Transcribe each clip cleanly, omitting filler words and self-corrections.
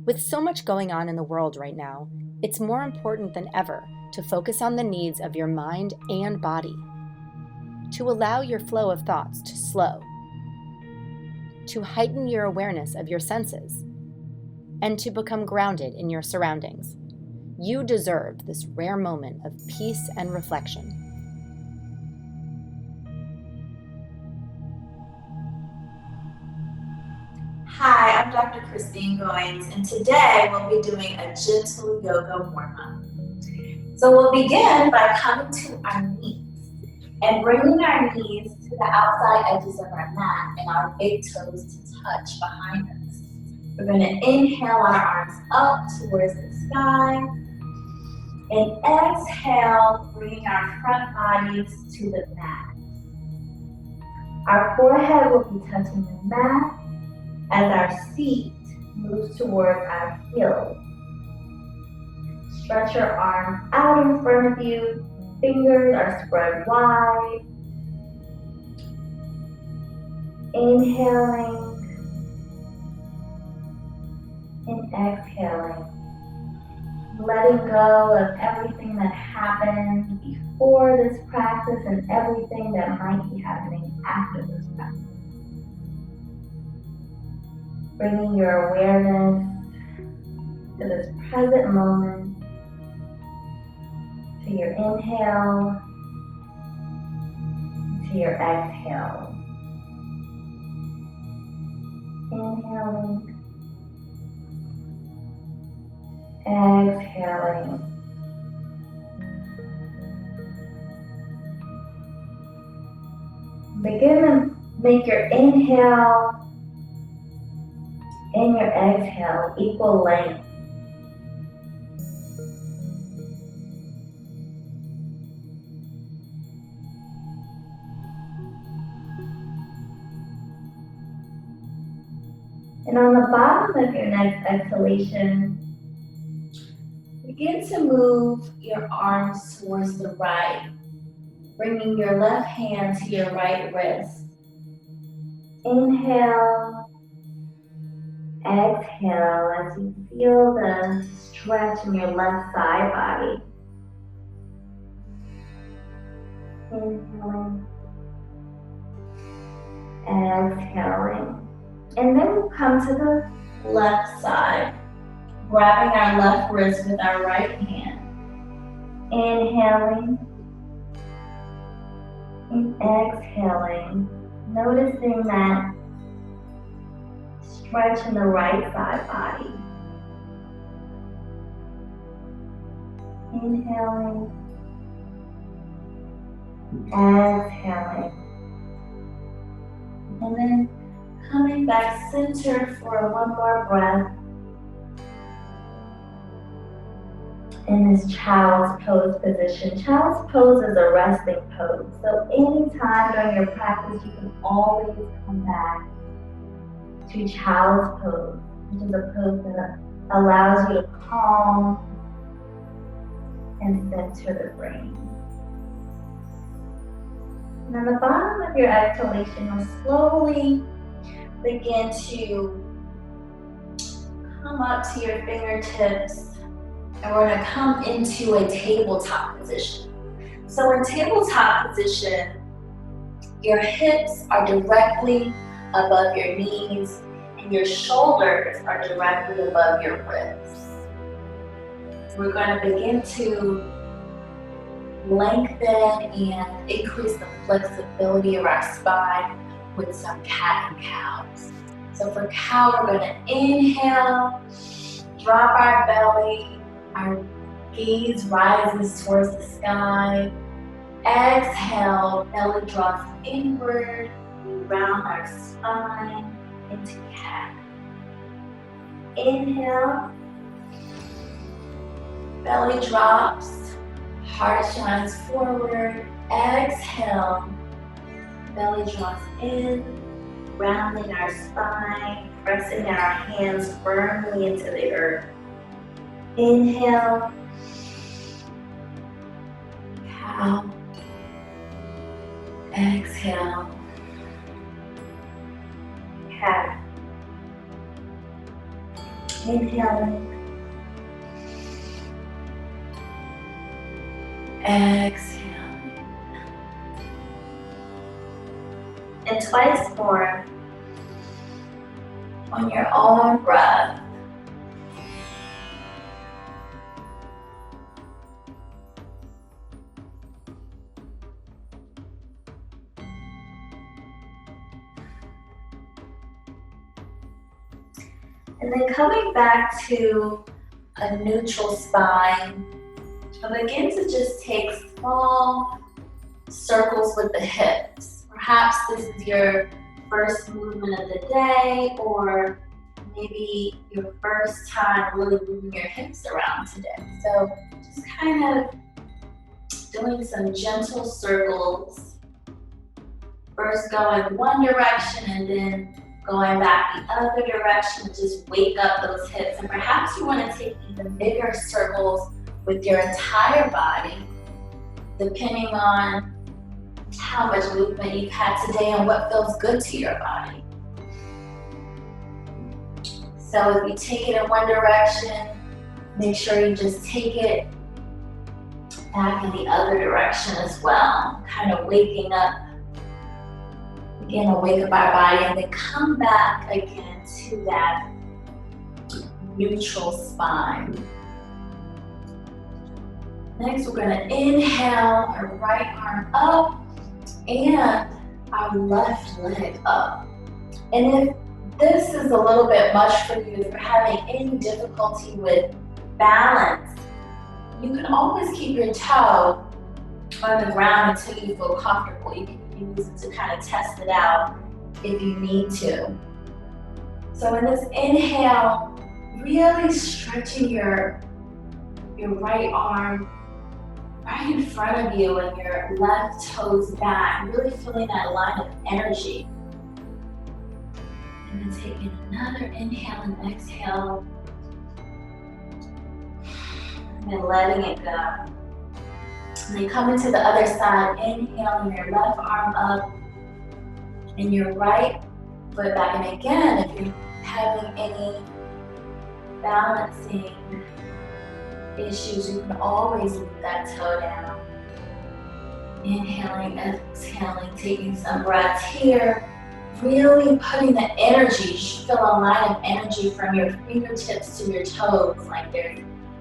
With so much going on in the world right now, it's more important than ever to focus on the needs of your mind and body, to allow your flow of thoughts to slow, to heighten your awareness of your senses, and to become grounded in your surroundings. You deserve this rare moment of peace and reflection. Hi, I'm Dr. Christine Goins, and today we'll be doing a gentle yoga warm-up. So we'll begin by coming to our knees and bringing our knees to the outside edges of our mat and our big toes to touch behind us. We're going to inhale our arms up towards the sky and exhale, bringing our front bodies to the mat. Our forehead will be touching the mat as our seat moves towards our heels. Stretch your arms out in front of you. Fingers are spread wide. Inhaling and exhaling. Letting go of everything that happened before this practice and everything that might be happening after this practice. Bringing your awareness to this present moment, to your inhale, to your exhale. Inhaling, exhaling. Begin to make your inhale and your exhale equal length. And on the bottom of your next exhalation, begin to move your arms towards the right, bringing your left hand to your right wrist. Inhale, exhale as you feel the stretch in your left side body. Inhaling, exhaling. And then we'll come to the left side, grabbing our left wrist with our right hand. Inhaling and exhaling, noticing that stretch in the right side body. Inhaling, exhaling. And then coming back center for one more breath in this child's pose position. Child's pose is a resting pose. So anytime during your practice, you can always come back to child's pose, which is a pose that allows you to calm and center the brain. And on the bottom of your exhalation, you'll slowly begin to come up to your fingertips, and we're going to come into a tabletop position. So in tabletop position, your hips are directly above your knees and your shoulders are directly above your ribs. We're going to begin to lengthen and increase the flexibility of our spine with some cat and cows. So for cow, we're going to inhale, drop our belly, our gaze rises towards the sky. Exhale, belly drops inward, we round our spine into cat. Inhale, belly drops, heart shines forward. Exhale, belly drops in, rounding our spine, pressing our hands firmly into the earth. Inhale, cow. Exhale, cat. Inhaling. Exhaling. And twice more on your own breath. And then coming back to a neutral spine, begin to just take small circles with the hips. Perhaps this is your first movement of the day, or maybe your first time really moving your hips around today. So just kind of doing some gentle circles. First going one direction and then going back the other direction to just wake up those hips. And perhaps you want to take even bigger circles with your entire body, depending on how much movement you've had today and what feels good to your body. So if you take it in one direction, make sure you just take it back in the other direction as well. Kind of waking up, begin to wake up our body and then come back again to that neutral spine. Next, we're going to inhale our right arm up and our left leg up. And if this is a little bit much for you, if you're having any difficulty with balance, you can always keep your toe on the ground until you feel comfortable. You can use it to kind of test it out if you need to. So in this inhale, really stretching your right arm right in front of you and your left toes back, really feeling that line of energy. And then taking another inhale and exhale, and then letting it go. And then coming to the other side, inhaling your left arm up and your right foot back. And again, if you're having any balancing issues, you can always leave that toe down. Inhaling, exhaling, taking some breaths here. Really putting the energy, you should feel a line of energy from your fingertips to your toes, like there's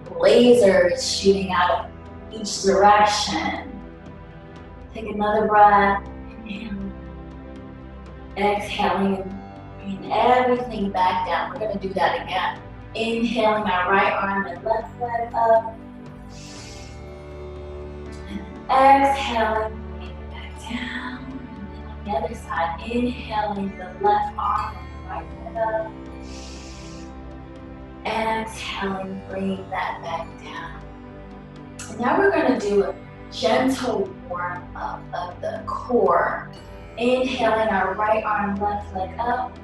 lasers shooting out of each direction. Take another breath, inhaling, exhaling, and bring everything back down. We're going to do that again. Inhaling our right arm and left leg up. And exhaling, bring it back down. And then on the other side, inhaling the left arm and right leg up. Exhaling, bring that back down. And now we're going to do a gentle warm up of the core. Inhaling our right arm, left leg up.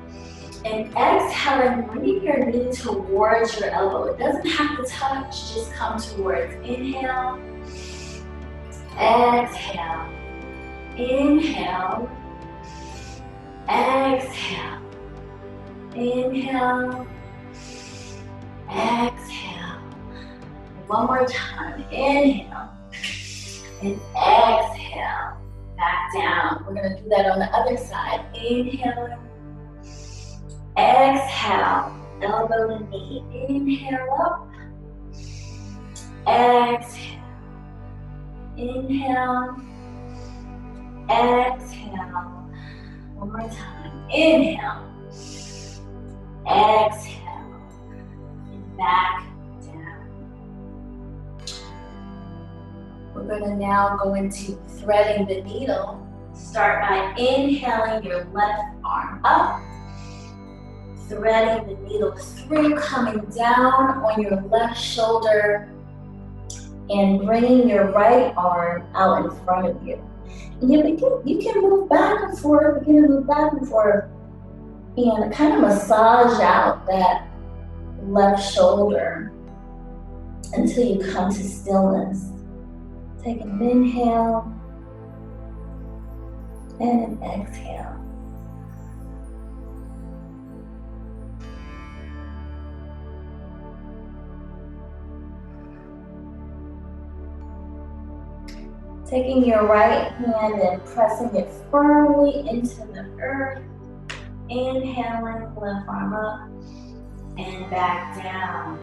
And exhaling, bringing your knee towards your elbow. It doesn't have to touch, just come towards. Inhale, exhale, inhale, exhale, inhale, exhale. One more time, inhale, and exhale, back down. We're gonna do that on the other side. Inhaling, exhale, elbow to knee. Inhale up, exhale, inhale, exhale. One more time. Inhale, exhale, and back down. We're going to now go into threading the needle. Start by inhaling your left arm up. Threading the needle through, coming down on your left shoulder and bringing your right arm out in front of you. And you can move back and forth, begin to move back and forth and kind of massage out that left shoulder until you come to stillness. Take an inhale and an exhale. Taking your right hand and pressing it firmly into the earth. Inhaling, left arm up and back down.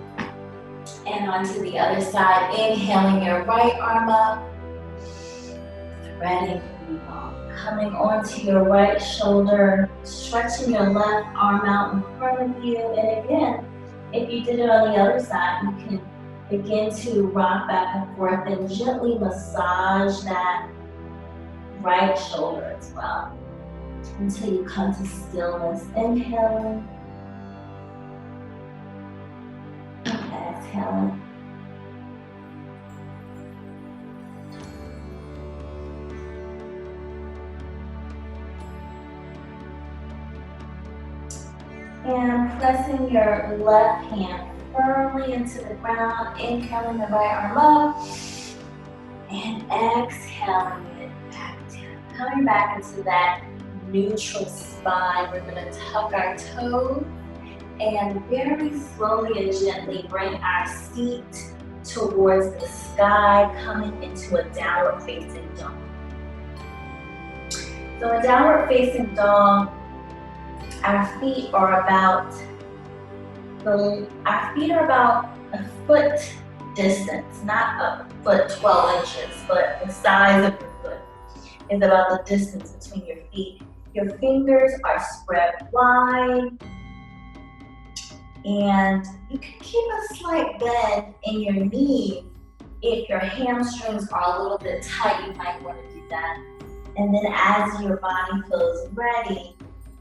And onto the other side, inhaling your right arm up, threading the ball. Coming onto your right shoulder, stretching your left arm out in front of you. And again, if you did it on the other side, you can begin to rock back and forth and gently massage that right shoulder as well until you come to stillness. Inhaling, exhaling. And pressing your left hand firmly into the ground, inhaling the right arm up, and exhaling it back down. Coming back into that neutral spine, we're going to tuck our toes and very slowly and gently bring our feet towards the sky, coming into a downward facing dog. So a downward facing dog, our feet are about a foot distance, not a foot 12 inches, but the size of your foot is about the distance between your feet. Your fingers are spread wide, and you can keep a slight bend in your knee. If your hamstrings are a little bit tight, you might want to do that. And then as your body feels ready,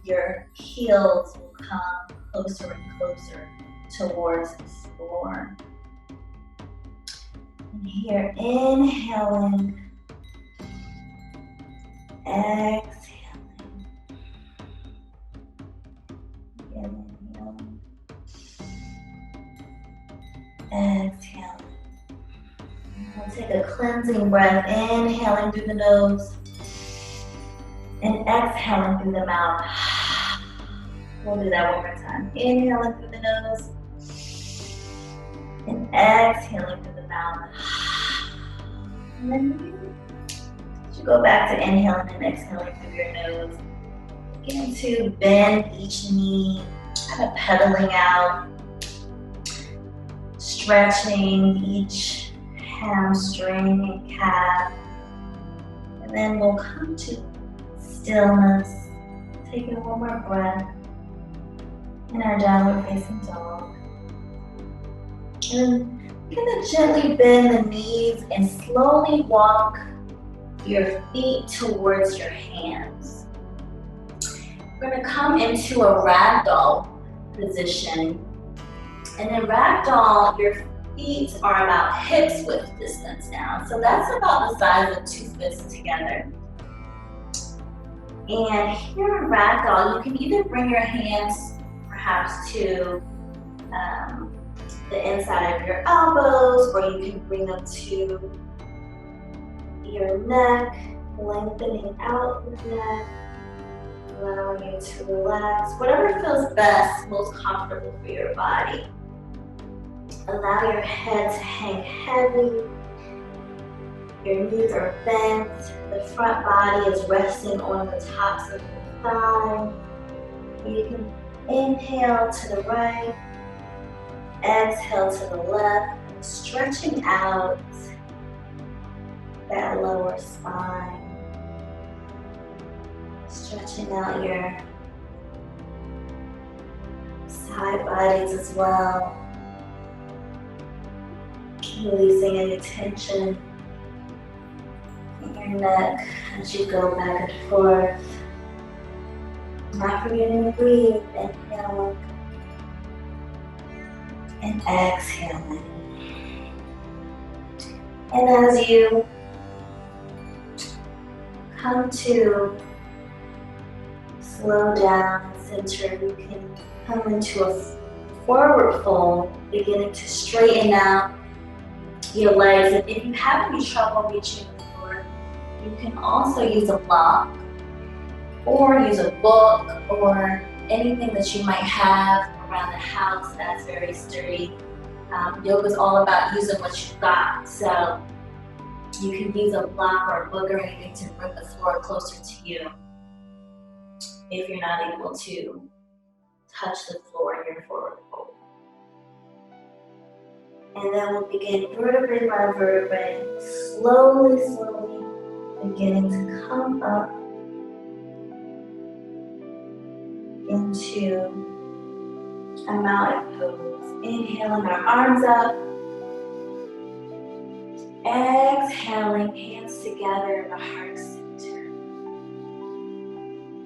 your heels will come closer and closer towards the floor. And here, inhaling, exhaling, inhaling, exhaling. We'll take a cleansing breath, inhaling through the nose and exhaling through the mouth. We'll do that one more time. Inhaling through the nose and exhaling through the mouth. And then you go back to inhaling and exhaling through your nose. Begin to bend each knee, kind of pedaling out, stretching each hamstring and calf. And then we'll come to stillness. Taking one more breath in our downward facing dog. And you're going to gently bend the knees and slowly walk your feet towards your hands. We're going to come into a ragdoll position. And in ragdoll, your feet are about hips width distance now. So that's about the size of 2 fists together. And here in ragdoll, you can either bring your hands perhaps to the inside of your elbows, or you can bring them to your neck, lengthening out your neck, allowing you to relax. Whatever feels best, most comfortable for your body. Allow your head to hang heavy. Your knees are bent. The front body is resting on the tops of your thighs. You can inhale to the right, exhale to the left, stretching out that lower spine. Stretching out your side bodies as well. Releasing any tension in your neck as you go back and forth. Not forgetting to breathe. Inhaling and exhaling. And as you come to slow down and center, you can come into a forward fold, beginning to straighten out your legs. And if you have any trouble reaching the floor, you can also use a block or use a book or anything that you might have around the house that's very sturdy. Yoga is all about using what you've got. So You can use a block or a book or anything to bring the floor closer to you if you're not able to touch the floor in your forward fold. And then we'll begin vertebrae by vertebrae, slowly beginning to come up into a mountain pose. Inhaling our arms up. Exhaling, hands together in the heart center.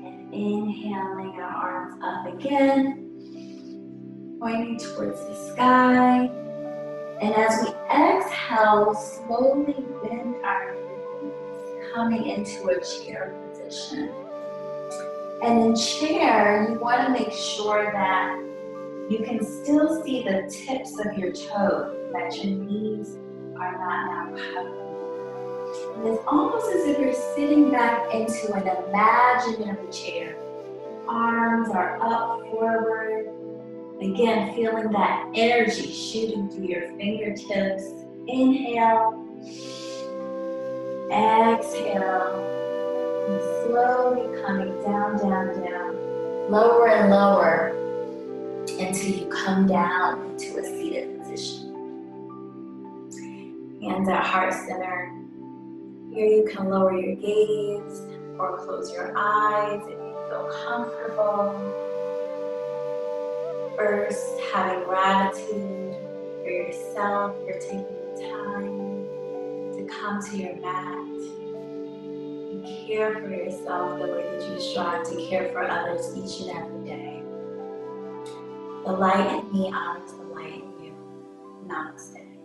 And inhaling our arms up again, pointing towards the sky. And as we exhale, slowly bend our knees, coming into a chair position. And in chair, you want to make sure that you can still see the tips of your toes, that your knees are not now covered. And it's almost as if you're sitting back into an imaginary chair. Arms are up forward. Again, feeling that energy shooting through your fingertips. Inhale. Exhale. And slowly coming down, lower and lower until you come down into a seated position. Hands at heart center. Here you can lower your gaze or close your eyes if you feel comfortable. First, having gratitude for yourself for taking the time to come to your mat and care for yourself the way that you strive to care for others each and every day. The light in me honors the light in you. Namaste.